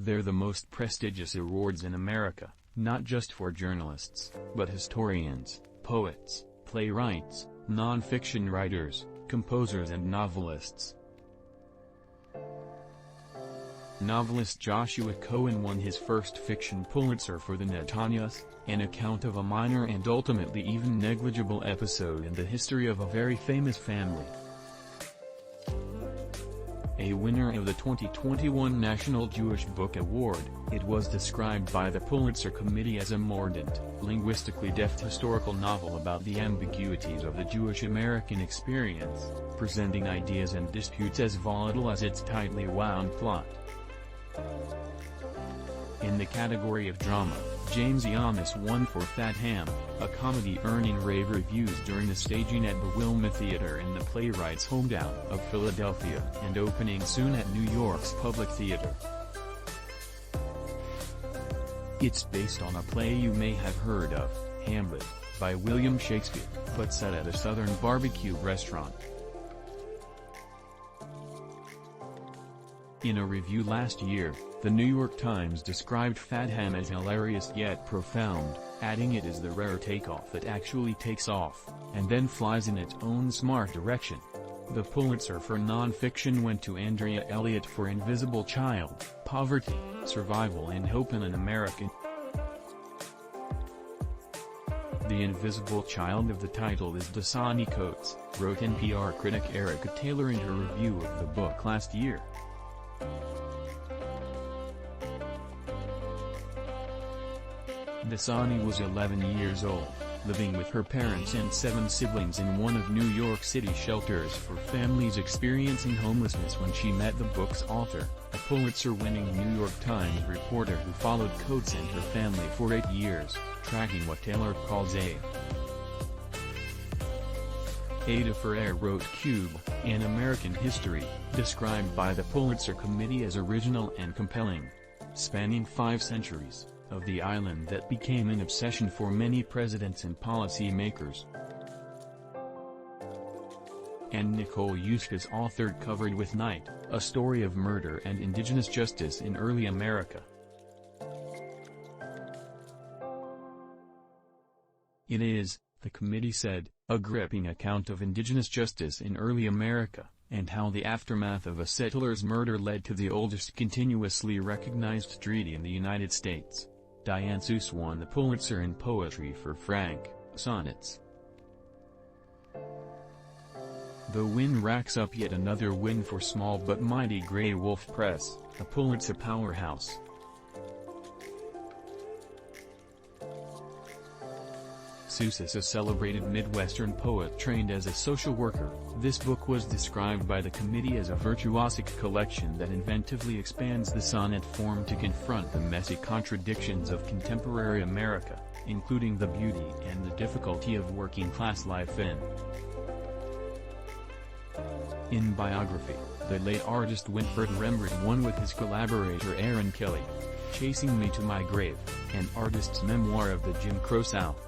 They're the most prestigious awards in America, not just for journalists, but historians, poets, playwrights, nonfiction writers, composers and novelists. Novelist Joshua Cohen won his first fiction Pulitzer for the Netenyahus, an account of a minor and ultimately even negligible episode in the history of a very famous family. A winner of the 2021 National Jewish Book Award, it was described by the Pulitzer Committee as a mordant, linguistically deft historical novel about the ambiguities of the Jewish American experience, presenting ideas and disputes as volatile as its tightly wound plot. In the category of drama, Ijames won for Fat Ham, a comedy earning rave reviews during the staging at the Wilma Theater in the playwrights' hometown of Philadelphia and opening soon at New York's Public Theater. It's based on a play you may have heard of, Hamlet, by William Shakespeare, but set at a southern barbecue restaurant. In a review last year, the New York Times described Fat Ham as hilarious yet profound, adding it is the rare takeoff that actually takes off, and then flies in its own smart direction. The Pulitzer for nonfiction went to Andrea Elliott for Invisible Child, Poverty, Survival and Hope in an American. The invisible child of the title is Dasani Coates, wrote NPR critic Erika Taylor in her review of the book last year. Dasani was 11 years old, living with her parents and 7 siblings in one of New York City's shelters for families experiencing homelessness when she met the book's author, a Pulitzer-winning New York Times reporter who followed Coates and her family for 8 years, tracking what Taylor calls a Ferrer wrote Cube, An American History, described by the Pulitzer Committee as original and compelling, spanning 5 centuries, of the island that became an obsession for many presidents and policy makers. And Nicole Eustace authored Covered with Night, a story of murder and indigenous justice in early America. It is, the committee said, a gripping account of indigenous justice in early America, and how the aftermath of a settler's murder led to the oldest continuously recognized treaty in the United States. Diane Seuss won the Pulitzer in Poetry for Frank, Sonnets. The win racks up yet another win for small but mighty Greywolf Press, a Pulitzer powerhouse. Seuss is a celebrated Midwestern poet trained as a social worker. This book was described by the committee as a virtuosic collection that inventively expands the sonnet form to confront the messy contradictions of contemporary America, including the beauty and the difficulty of working-class life in biography, the late artist Winfred Rembert won with his collaborator Erin Kelly, Chasing Me to My Grave, an artist's memoir of the Jim Crow South.